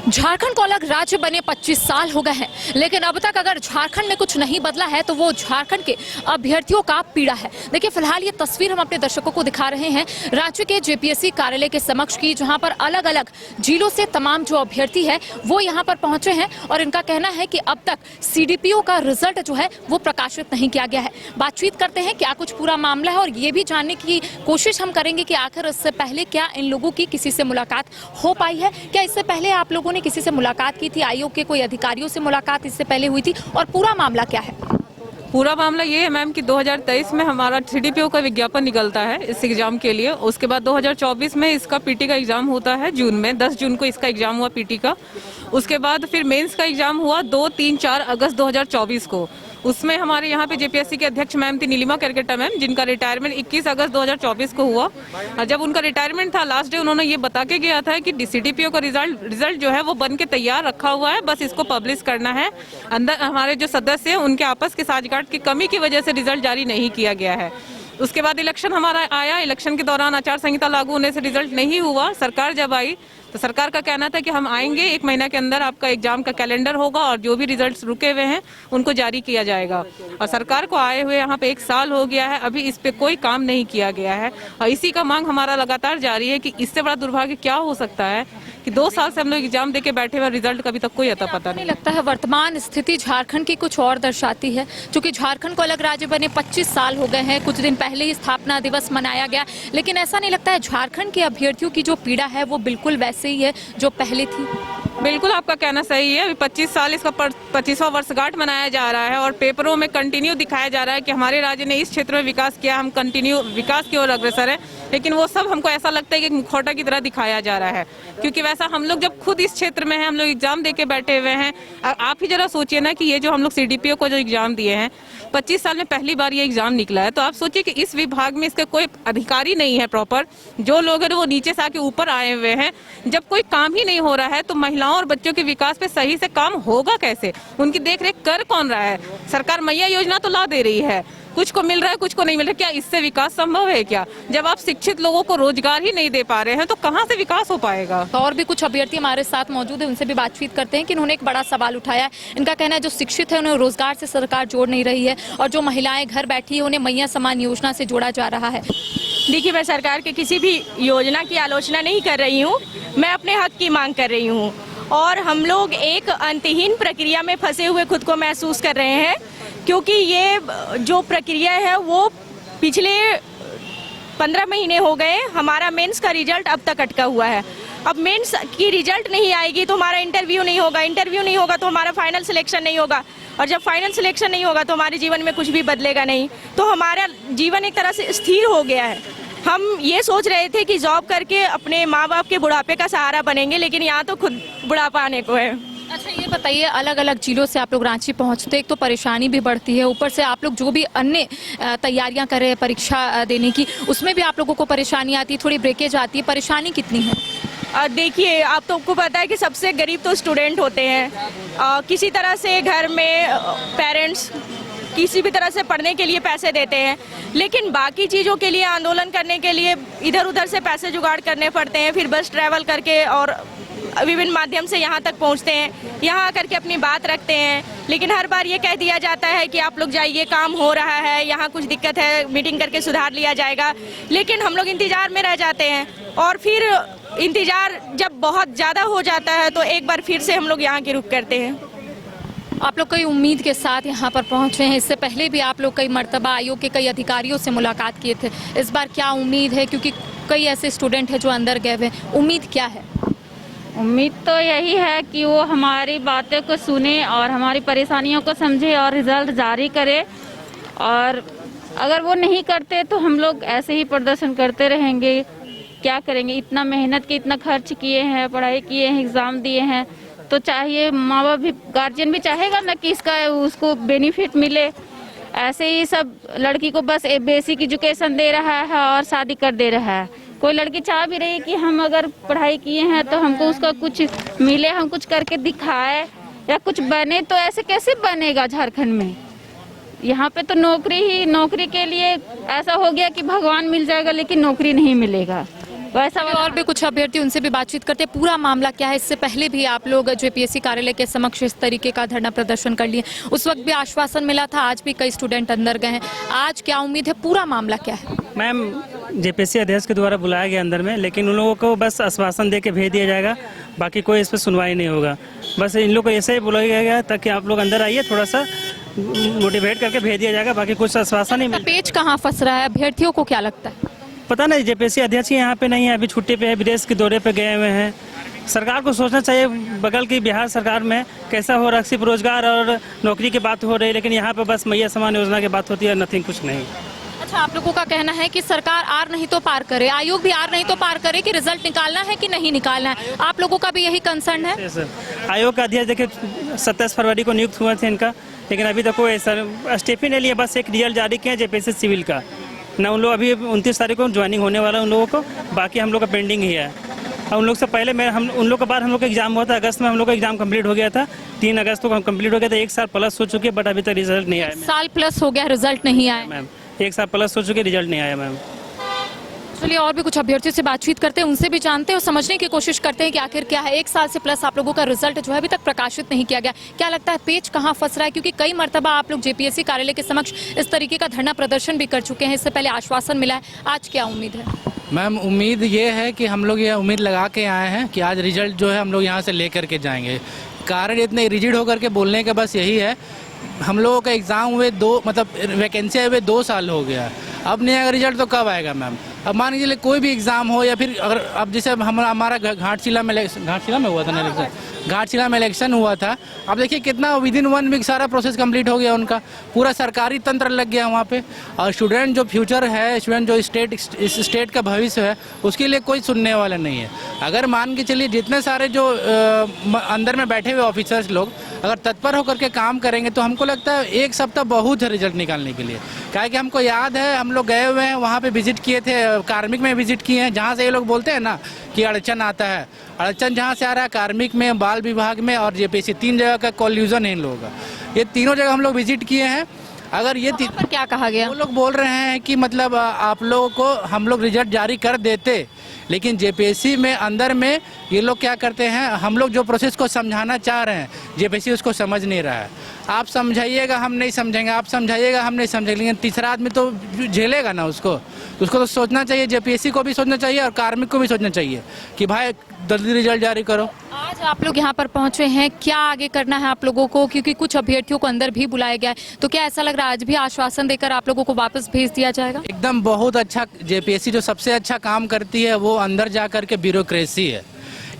झारखंड को अलग राज्य बने 25 साल हो गए हैं, लेकिन अब तक अगर झारखंड में कुछ नहीं बदला है तो वो झारखंड के अभ्यर्थियों का पीड़ा है। देखिए, फिलहाल ये तस्वीर हम अपने दर्शकों को दिखा रहे हैं राज्य के जेपीएससी कार्यालय के समक्ष की, जहां पर अलग अलग जिलों से तमाम जो अभ्यर्थी है वो यहां पर पहुंचे हैं और इनका कहना है कि अब तक सीडीपीओ का रिजल्ट जो है वो प्रकाशित नहीं किया गया है। बातचीत करते हैं क्या कुछ पूरा मामला है और ये भी जानने की कोशिश हम करेंगे कि आखिर इससे पहले क्या इन लोगों की किसी से मुलाकात हो पाई है, क्या इससे पहले आप लोगों ने किसी से मुलाकात की थी, आयोग के कोई अधिकारियों से मुलाकात इससे पहले हुई थी, और पूरा मामला क्या है? पूरा मामला ये है मैम कि 2023 में हमारा सीडीपीओ का विज्ञापन निकलता है इस एग्जाम के लिए। उसके बाद 2024 में इसका पीटी का एग्जाम होता है जून में, 10 जून को इसका एग्जाम हुआ पीटी का। उसके बाद फिर मेंस का एग्जाम हुआ 2, 3, 4 अगस्त 2024 को। उसमें हमारे यहाँ पे जेपीएससी के अध्यक्ष मैम थी नीलिमा करकेटा मैम, जिनका रिटायरमेंट 21 अगस्त 2024 को हुआ। और जब उनका रिटायरमेंट था लास्ट डे, उन्होंने ये बता के गया था कि सीडीपीओ का रिजल्ट जो है वो बन के तैयार रखा हुआ है, बस इसको पब्लिश करना है। अंदर हमारे जो सदस्य हैं उनके आपस के साझगांठ की कमी की वजह से रिजल्ट जारी नहीं किया गया है। उसके बाद इलेक्शन हमारा आया, इलेक्शन के दौरान आचार संहिता लागू होने से रिजल्ट नहीं हुआ। सरकार जब आई तो सरकार का कहना था कि हम आएंगे, 1 महीना के अंदर आपका एग्जाम का कैलेंडर होगा और जो भी रिजल्ट्स रुके हुए हैं उनको जारी किया जाएगा। और सरकार को आए हुए यहाँ पे 1 साल हो गया है, अभी इस पे कोई काम नहीं किया गया है और इसी का मांग हमारा लगातार जारी है कि इससे बड़ा दुर्भाग्य क्या हो सकता है कि 2 साल से हम लोग एग्जाम देके बैठे हुए, रिजल्ट का अभी तक कोई अता पता नहीं। लगता है वर्तमान स्थिति झारखंड की कुछ और दर्शाती है, क्योंकि झारखंड को अलग राज्य बने 25 साल हो गए हैं, कुछ दिन पहले ही स्थापना दिवस मनाया गया, लेकिन ऐसा नहीं लगता है झारखंड के अभ्यर्थियों की जो पीड़ा है वो बिल्कुल वैसे ही है जो पहले थी? बिल्कुल आपका कहना सही है। अभी 25 साल इसका 25वां वर्षगांठ मनाया जा रहा है और पेपरों में कंटिन्यू दिखाया जा रहा है कि हमारे राज्य ने इस क्षेत्र में विकास किया, हम कंटिन्यू विकास की ओर अग्रसर है, लेकिन वो सब हमको ऐसा लगता है कि मुखौटा की तरह दिखाया जा रहा है। क्योंकि वैसा हम लोग जब खुद इस क्षेत्र में हैं, हम लोग एग्जाम देके बैठे हुए हैं। आप ही जरा सोचिए ना कि ये जो हम लोग सीडीपीओ को जो एग्जाम दिए हैं, 25 साल में पहली बार ये एग्जाम निकला है, तो आप सोचिए कि इस विभाग में इसका कोई अधिकारी नहीं है प्रॉपर। जो लोग हैं वो नीचे से आके ऊपर आए हुए हैं। जब कोई काम ही नहीं हो रहा है तो महिलाओं और बच्चों के विकास पे सही से काम होगा कैसे? उनकी देखरेख कर कौन रहा है? सरकार मैया योजना तो ला दे रही है, कुछ को मिल रहा है कुछ को नहीं मिल रहा है। क्या इससे विकास संभव है क्या? जब आप शिक्षित लोगों को रोजगार ही नहीं दे पा रहे हैं तो कहां से विकास हो पाएगा? तो और भी कुछ अभ्यर्थी हमारे साथ मौजूद है, उनसे भी बातचीत करते हैं कि उन्होंने एक बड़ा सवाल उठाया है। इनका कहना है जो शिक्षित है उन्हें रोजगार से सरकार जोड़ नहीं रही है और जो महिलाएं घर बैठी है उन्हें मैया समान योजना से जोड़ा जा रहा है। देखिए, मैं सरकार के किसी भी योजना की आलोचना नहीं कर रही हूँ, मैं अपने हक की मांग कर रही हूँ। और हम लोग एक अंतहीन प्रक्रिया में फंसे हुए खुद को महसूस कर रहे हैं, क्योंकि ये जो प्रक्रिया है वो पिछले 15 महीने हो गए। हमारा मेंस का रिजल्ट अब तक अटका हुआ है। अब मेंस की रिजल्ट नहीं आएगी तो हमारा इंटरव्यू नहीं होगा, इंटरव्यू नहीं होगा तो हमारा फाइनल सिलेक्शन नहीं होगा, और जब फाइनल सिलेक्शन नहीं होगा तो हमारे जीवन में कुछ भी बदलेगा नहीं। तो हमारा जीवन एक तरह से स्थिर हो गया है। हम ये सोच रहे थे कि जॉब करके अपने माँ बाप के बुढ़ापे का सहारा बनेंगे, लेकिन यहाँ तो खुद बुढ़ापा आने को है। अच्छा, ये बताइए, अलग अलग जिलों से आप लोग रांची पहुंचते, एक तो परेशानी भी बढ़ती है, ऊपर से आप लोग जो भी अन्य तैयारियां कर रहे हैं परीक्षा देने की, उसमें भी आप लोगों को परेशानी आती है, थोड़ी ब्रेकेज आती है, परेशानी कितनी है? देखिए, आप तो आपको पता है कि सबसे गरीब तो स्टूडेंट होते हैं। किसी तरह से घर में पेरेंट्स किसी भी तरह से पढ़ने के लिए पैसे देते हैं, लेकिन बाकी चीज़ों के लिए, आंदोलन करने के लिए इधर उधर से पैसे जुगाड़ करने पड़ते हैं। फिर बस ट्रैवल करके और विभिन्न माध्यम से यहाँ तक पहुँचते हैं, यहाँ आकर के अपनी बात रखते हैं, लेकिन हर बार ये कह दिया जाता है कि आप लोग जाइए, काम हो रहा है, यहाँ कुछ दिक्कत है, मीटिंग करके सुधार लिया जाएगा। लेकिन हम लोग इंतजार में रह जाते हैं और फिर इंतजार जब बहुत ज़्यादा हो जाता है तो एक बार फिर से हम लोग यहाँ की रुख करते हैं। आप लोग कई उम्मीद के साथ यहाँ पर पहुँचे हैं, इससे पहले भी आप लोग कई मर्तबा आयोग के कई अधिकारियों से मुलाकात किए थे, इस बार क्या उम्मीद है? क्योंकि कई ऐसे स्टूडेंट हैं जो अंदर गए हुए, उम्मीद क्या है? उम्मीद तो यही है कि वो हमारी बातें को सुने और हमारी परेशानियों को समझे और रिजल्ट जारी करे, और अगर वो नहीं करते तो हम लोग ऐसे ही प्रदर्शन करते रहेंगे। क्या करेंगे? इतना मेहनत की, इतना खर्च किए हैं, पढ़ाई किए हैं, एग्ज़ाम दिए हैं, तो चाहिए माँ बाप भी, गार्जियन भी चाहेगा ना कि इसका उसको बेनिफिट मिले। ऐसे ही सब लड़की को बस बेसिक एजुकेशन दे रहा है और शादी कर दे रहा है। कोई लड़की चाह भी रही कि हम अगर पढ़ाई किए हैं तो हमको उसका कुछ मिले, हम कुछ करके दिखाए या कुछ बने, तो ऐसे कैसे बनेगा झारखंड में? यहाँ पे तो नौकरी के लिए ऐसा हो गया कि भगवान मिल जाएगा लेकिन नौकरी नहीं मिलेगा। वैसा और भी कुछ अभ्यर्थी, उनसे भी बातचीत करते हैं। पूरा मामला क्या है? इससे पहले भी आप लोग जेपीएससी कार्यालय के समक्ष इस तरीके का धरना प्रदर्शन कर लिए, उस वक्त भी आश्वासन मिला था, आज भी कई स्टूडेंट अंदर गए हैं, आज क्या उम्मीद है? पूरा मामला क्या है? मैम, जेपीएससी अध्यक्ष के द्वारा बुलाया गया अंदर में, लेकिन उन लोगों को बस आश्वासन दे के भेज दिया जाएगा, बाकी कोई इस पर सुनवाई नहीं होगा। बस इन लोग को ऐसे ही बुलाया गया ताकि आप लोग अंदर आइए, थोड़ा सा मोटिवेट करके भेज दिया जाएगा, बाकी कुछ आश्वासन नहीं मिल। पेच कहाँ फंस रहा है? अभ्यर्थियों को क्या लगता है? पता नहीं, जेपीएससी अध्यक्ष ही यहाँ पे नहीं है, अभी छुट्टी पे है, विदेश के दौरे पे गए हुए हैं। सरकार को सोचना चाहिए, बगल की बिहार सरकार में कैसा हो रहा, सिर्फ रोजगार और नौकरी की बात हो रही है, लेकिन यहाँ पे बस मैया समान योजना की बात होती है, नथिंग, कुछ नहीं। अच्छा, आप लोगों का कहना है कि सरकार आर नहीं तो पार करे, आयोग भी आर नहीं तो पार करे, कि रिजल्ट निकालना है कि नहीं निकालना है, आप लोगों का भी यही कंसर्न है? सर, आयोग का अध्यक्ष देखिए 27 फरवरी को नियुक्त हुए थे इनका, लेकिन अभी तक कोई सर स्टेप ही नहीं लिया, बस एक रिजल्ट जारी किया जेपीएससी सिविल का ना। उन लोग अभी 29 तारीख को ज्वाइनिंग होने वाला है उन लोगों को, बाकी हम लोग का पेंडिंग ही है। और उन लोग से पहले उन लोग के बाद हम लोग का एग्जाम हुआ था, अगस्त में हम लोग का एग्जाम कंप्लीट हो गया था, 3 अगस्त को कंप्लीट हो गया था, 1 साल प्लस हो चुके, बट अभी तक रिजल्ट नहीं आया। साल प्लस हो गया, रिजल्ट नहीं आया मैम, 1 साल प्लस हो चुके, रिजल्ट नहीं आया मैम। चलिए और भी कुछ अभ्यर्थियों से बातचीत करते हैं, उनसे भी जानते हैं और समझने की कोशिश करते हैं कि आखिर क्या है। 1 साल से प्लस आप लोगों का रिजल्ट जो है अभी तक प्रकाशित नहीं किया गया, क्या लगता है पेच कहाँ फंस रहा है? क्योंकि कई मर्तबा आप लोग जेपीएससी कार्यालय के समक्ष इस तरीके का धरना प्रदर्शन भी कर चुके हैं, इससे पहले आश्वासन मिला है, आज क्या उम्मीद है? मैम, उम्मीद ये है कि हम लोग ये उम्मीद लगा के आए हैं कि आज रिजल्ट जो है हम लोग यहाँ से ले करके जाएंगे। कारण इतने रिजिड होकर के बोलने का बस यही है, हम लोगों का एग्ज़ाम हुए वैकेंसी हुए 2 साल हो गया, अब नहीं आएगा रिजल्ट तो कब आएगा मैम? अब मान लीजिए कोई भी एग्ज़ाम हो, या फिर अगर अब जैसे हमारा घाटशिला में हुआ था ना इलेक्शन, घाटशिला में इलेक्शन हुआ था, अब देखिए कितना विदिन 1 वीक सारा प्रोसेस कंप्लीट हो गया, उनका पूरा सरकारी तंत्र लग गया वहाँ पे। और स्टूडेंट जो फ्यूचर है, स्टूडेंट जो स्टेट का भविष्य है, उसके लिए कोई सुनने वाला नहीं है। अगर मान के चलिए जितने सारे जो अंदर में बैठे हुए ऑफिसर्स लोग अगर तत्पर होकर के काम करेंगे तो हमको लगता है 1 सप्ताह बहुत है रिजल्ट निकालने के लिए। क्या कि हमको याद है, हम लोग गए हुए हैं वहाँ पे, विजिट किए थे, कार्मिक में विजिट किए हैं, जहाँ से ये लोग बोलते हैं ना कि अड़चन आता है, अड़चन जहाँ से आ रहा है कार्मिक में, बाल विभाग में और जेपीएससी, 3 जगह का कॉल्यूजन है इन लोगों का। ये तीनों जगह हम लोग विजिट किए हैं। अगर ये पर क्या कहा गया? वो लोग बोल रहे हैं कि मतलब आप लोगों को हम लोग रिजल्ट जारी कर देते, लेकिन जेपीएससी में अंदर में ये लोग क्या करते हैं, हम लोग जो प्रोसेस को समझाना चाह रहे हैं जेपीएससी उसको समझ नहीं रहा है। आप समझाइएगा हम नहीं समझेंगे, आप समझाइएगा हम नहीं समझेंगे, लेकिन तीसरा आदमी तो झेलेगा ना उसको तो सोचना चाहिए, जेपीएससी को भी सोचना चाहिए और कार्मिक को भी सोचना चाहिए कि भाई जल्दी रिजल्ट जारी करो। आज आप लोग यहाँ पर पहुँचे हैं, क्या आगे करना है आप लोगों को? क्योंकि कुछ अभ्यर्थियों को अंदर भी बुलाया गया है, तो क्या ऐसा लग रहा है आज भी आश्वासन देकर आप लोगों को वापस भेज दिया जाएगा? एकदम बहुत अच्छा, जेपीएससी जो सबसे अच्छा काम करती है वो अंदर जा करके ब्यूरोक्रेसी है।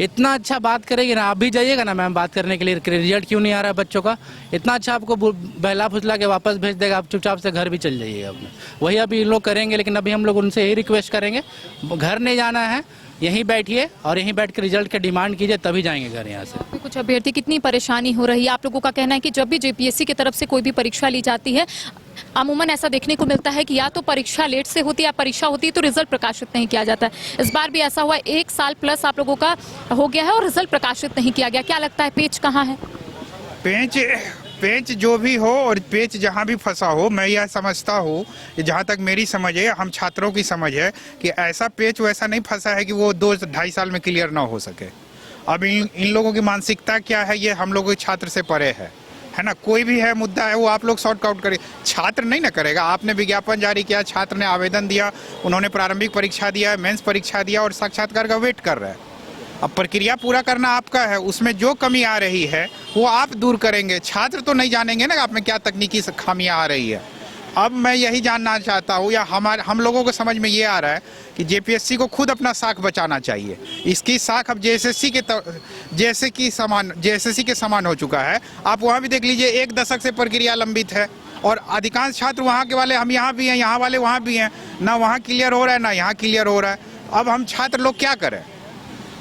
इतना अच्छा बात करेगी ना, आप भी जाइएगा ना मैम बात करने के लिए, रिजल्ट क्यों नहीं आ रहा है बच्चों का, इतना अच्छा आपको बहला फुसला के वापस भेज देगा, आप चुपचाप से घर भी चल जाइएगा अपने। वही अभी लोग करेंगे, लेकिन अभी हम लोग उनसे यही रिक्वेस्ट करेंगे, घर नहीं जाना है, यहीं बैठिए और यहीं बैठ के रिजल्ट के डिमांड कीजिए, तभी जाएंगे घर यहाँ से। कुछ अभ्यर्थी, कितनी परेशानी हो रही है? आप लोगों का कहना है कि जब भी जेपीएससी की तरफ से कोई भी परीक्षा ली जाती है, अमूमन ऐसा देखने को मिलता है कि या तो परीक्षा लेट से होती है या परीक्षा होती है तो रिजल्ट प्रकाशित नहीं किया जाता है। इस बार भी ऐसा हुआ, 1 साल प्लस आप लोगों का हो गया है और रिजल्ट प्रकाशित नहीं किया गया, क्या लगता है पेच कहाँ है? पेच जो भी हो और पेच जहाँ भी फंसा हो, मैं यह समझता हूँ, जहाँ तक मेरी समझ है, हम छात्रों की समझ है कि ऐसा पेच वैसा नहीं फंसा है कि वो 2-2.5 साल में क्लियर ना हो सके। अब इन लोगों की मानसिकता क्या है, ये हम लोगों के छात्र से परे है ना। कोई भी है मुद्दा है वो आप लोग सॉर्ट आउट करें, छात्र नहीं ना करेगा। आपने विज्ञापन जारी किया, छात्र ने आवेदन दिया, उन्होंने प्रारंभिक परीक्षा दिया, मेंस परीक्षा दिया और साक्षात्कार का वेट कर रहे हैं। अब प्रक्रिया पूरा करना आपका है, उसमें जो कमी आ रही है वो आप दूर करेंगे, छात्र तो नहीं जानेंगे ना आप में क्या तकनीकी खामियां आ रही है। अब मैं यही जानना चाहता हूँ, या हम लोगों को समझ में ये आ रहा है कि जेपीएससी को खुद अपना साख बचाना चाहिए। इसकी साख अब जेएसएससी के समान हो चुका है। आप वहाँ भी देख लीजिए, 1 दशक से प्रक्रिया लंबित है और अधिकांश छात्र वहाँ के वाले, हम यहाँ भी हैं, यहाँ वाले वहाँ भी हैं, ना वहाँ क्लियर हो रहा है ना यहाँ क्लियर हो रहा है। अब हम छात्र लोग क्या करें?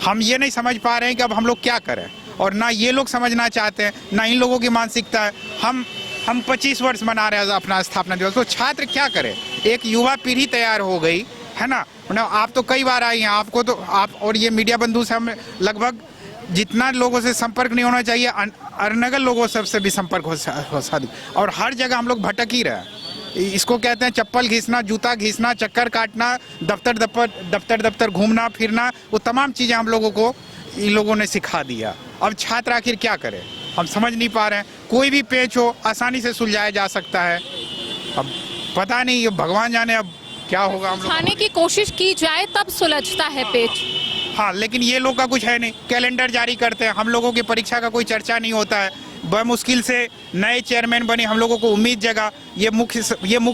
हम ये नहीं समझ पा रहे हैं कि अब हम लोग क्या करें, और ना ये लोग समझना चाहते हैं, ना इन लोगों की मानसिकता है। हम 25 वर्ष मना रहे हैं अपना स्थापना दिवस, तो छात्र क्या करें? एक युवा पीढ़ी तैयार हो गई है ना। आप तो कई बार आई हैं, आपको तो आप और ये मीडिया बंधु से हम लगभग जितना लोगों से संपर्क नहीं होना चाहिए, अरनगल लोगों सबसे भी संपर्क हो सकता, और हर जगह हम लोग भटक ही रहे हैं। इसको कहते हैं चप्पल घिसना, जूता घिसना, चक्कर काटना, दफ्तर घूमना फिरना, वो तमाम चीज़ें हम लोगों को इन लोगों ने सिखा दिया। अब छात्र आखिर क्या करे, हम समझ नहीं पा रहे हैं। कोई भी पेच हो आसानी से सुलझाया जा सकता है, अब पता नहीं, ये भगवान जाने अब क्या होगा। हम लोग खाने की कोशिश की जाए तब सुलझता है पेच। हाँ, लेकिन ये लोग का कुछ है नहीं, कैलेंडर जारी करते हैं, हम लोगों की परीक्षा का कोई चर्चा नहीं होता है। बमुश्किल से नए चेयरमैन बने, हम लोगों को उम्मीद जगा, ये मुख्य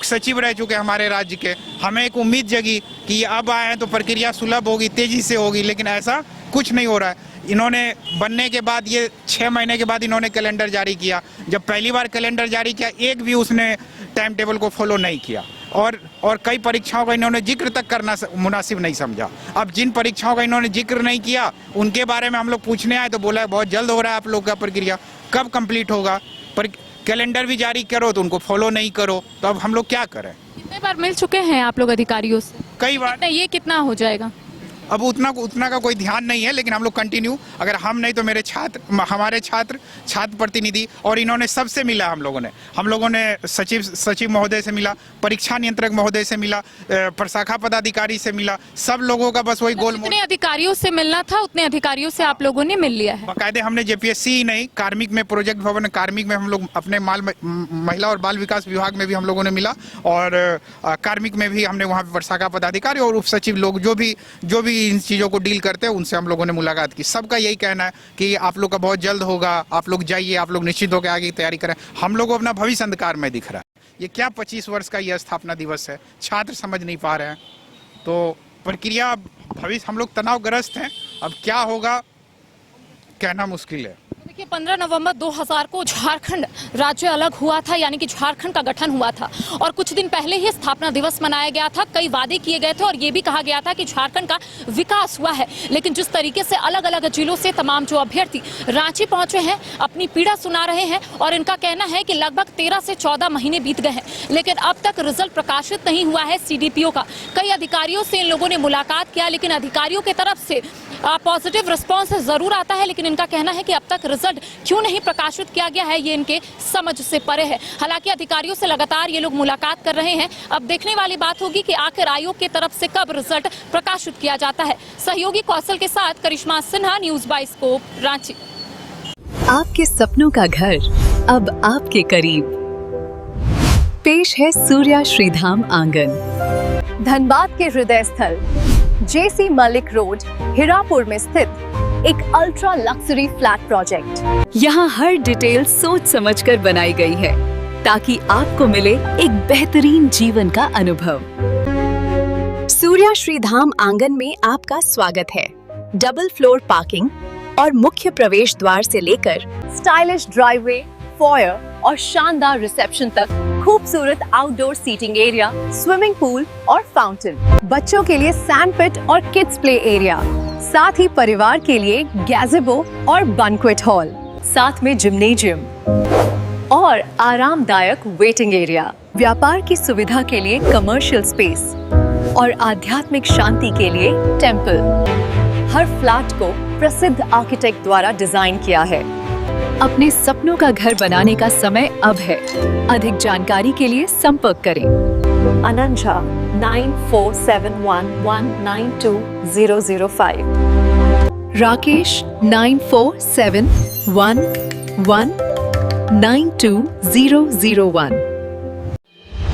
सचिव रह चुके हमारे राज्य के, हमें एक उम्मीद जगी कि अब आए हैं तो प्रक्रिया सुलभ होगी, तेजी से होगी, लेकिन ऐसा कुछ नहीं हो रहा है। इन्होंने बनने के बाद ये 6 महीने के बाद इन्होंने कैलेंडर जारी किया। जब पहली बार कैलेंडर जारी किया, एक भी उसने टाइम टेबल को फॉलो नहीं किया, और कई परीक्षाओं का इन्होंने जिक्र तक करना मुनासिब नहीं समझा। अब जिन परीक्षाओं का इन्होंने जिक्र नहीं किया, उनके बारे में हम लोग पूछने आए तो बोला है बहुत जल्द हो रहा है आप लोग का प्रक्रिया, कब कंप्लीट होगा। पर कैलेंडर भी जारी करो तो उनको फॉलो नहीं करो, तो अब हम लोग क्या करें। कितने बार मिल चुके हैं आप लोग अधिकारियों से? कई बार। ये कितना हो जाएगा? अब उतना का कोई ध्यान नहीं है, लेकिन हम लोग कंटिन्यू, अगर हम नहीं तो मेरे हमारे छात्र प्रतिनिधि, और इन्होंने सबसे मिला। हम लोगों ने सचिव महोदय से मिला, परीक्षा नियंत्रक महोदय से मिला, प्रशाखा पदाधिकारी से मिला, सब लोगों का बस वही गोल। जितने अधिकारियों से मिलना था उतने अधिकारियों से आप लोगों ने मिल लिया है? बाकायदे हमने जेपीएससी ही नहीं, कार्मिक में, प्रोजेक्ट भवन कार्मिक में हम लोग अपने महिला और बाल विकास विभाग में भी हम लोगों ने मिला, और कार्मिक में भी हमने वहाँ प्रशाखा पदाधिकारी और उप सचिव लोग जो भी इन चीज़ों को डील करते हैं, उनसे हम लोगों ने मुलाकात की। सबका यही कहना है कि आप लोग का बहुत जल्द होगा, आप लोग जाइए, आप लोग निश्चित होकर आगे की तैयारी करें। हम लोग को अपना भविष्य अंधकार में दिख रहा है। ये क्या 25 वर्ष का ये स्थापना दिवस है, छात्र समझ नहीं पा रहे हैं, तो प्रक्रिया भविष्य हम लोग तनावग्रस्त हैं। अब क्या होगा कहना मुश्किल है। देखिए 15 नवंबर 2000 को झारखंड राज्य अलग हुआ था, यानी कि झारखंड का गठन हुआ था, और कुछ दिन पहले ही स्थापना दिवस मनाया गया था। कई वादे किए गए थे और ये भी कहा गया था कि झारखंड का विकास हुआ है, लेकिन जिस तरीके से अलग अलग जिलों से तमाम जो अभ्यर्थी रांची पहुंचे हैं, अपनी पीड़ा सुना रहे हैं, और इनका कहना है कि लगभग 13 से 14 महीने बीत गए हैं, लेकिन अब तक रिजल्ट प्रकाशित नहीं हुआ है सीडीपीओ का। कई अधिकारियों से इन लोगों ने मुलाकात किया, लेकिन अधिकारियों की तरफ से पॉजिटिव रिस्पॉन्स जरूर आता है, लेकिन इनका कहना है कि अब तक रिजल्ट क्यों नहीं प्रकाशित किया गया है, ये इनके समझ से परे है। हालांकि अधिकारियों से लगातार ये लोग मुलाकात कर रहे हैं। अब देखने वाली बात होगी कि आखिर आयोग की तरफ से कब रिजल्ट प्रकाशित किया जाता है। सहयोगी कौशल के साथ करिश्मा सिन्हा, न्यूज़ बाइस्कोप, रांची। आपके सपनों का घर अब आपके करीब। पेश है सूर्या श्रीधाम आंगन, धनबाद के हृदय स्थल जेसी मलिक रोड, हिरापुर में स्थित एक अल्ट्रा लक्जरी फ्लैट प्रोजेक्ट। यहाँ हर डिटेल सोच समझकर बनाई गई है ताकि आपको मिले एक बेहतरीन जीवन का अनुभव। सूर्या श्रीधाम आंगन में आपका स्वागत है। डबल फ्लोर पार्किंग और मुख्य प्रवेश द्वार से लेकर स्टाइलिश ड्राइववे, फॉयर और शानदार रिसेप्शन तक खूबसूरत outdoor seating area, swimming pool और फाउंटेन, बच्चों के लिए सैंड पिट और किड्स प्ले एरिया, साथ ही परिवार के लिए गैज़ेबो और बैंक्वेट हॉल, साथ में जिम्नेजियम और आरामदायक वेटिंग एरिया, व्यापार की सुविधा के लिए कमर्शियल स्पेस और आध्यात्मिक शांति के लिए टेम्पल। हर फ्लैट को प्रसिद्ध आर्किटेक्ट द्वारा डिजाइन किया है। अपने सपनों का घर बनाने का समय अब है। अधिक जानकारी के लिए संपर्क करें। अनंजा 9471192005, राकेश 9471192001।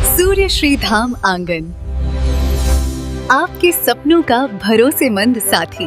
सूर्य श्रीधाम आंगन, आपके सपनों का भरोसेमंद साथी।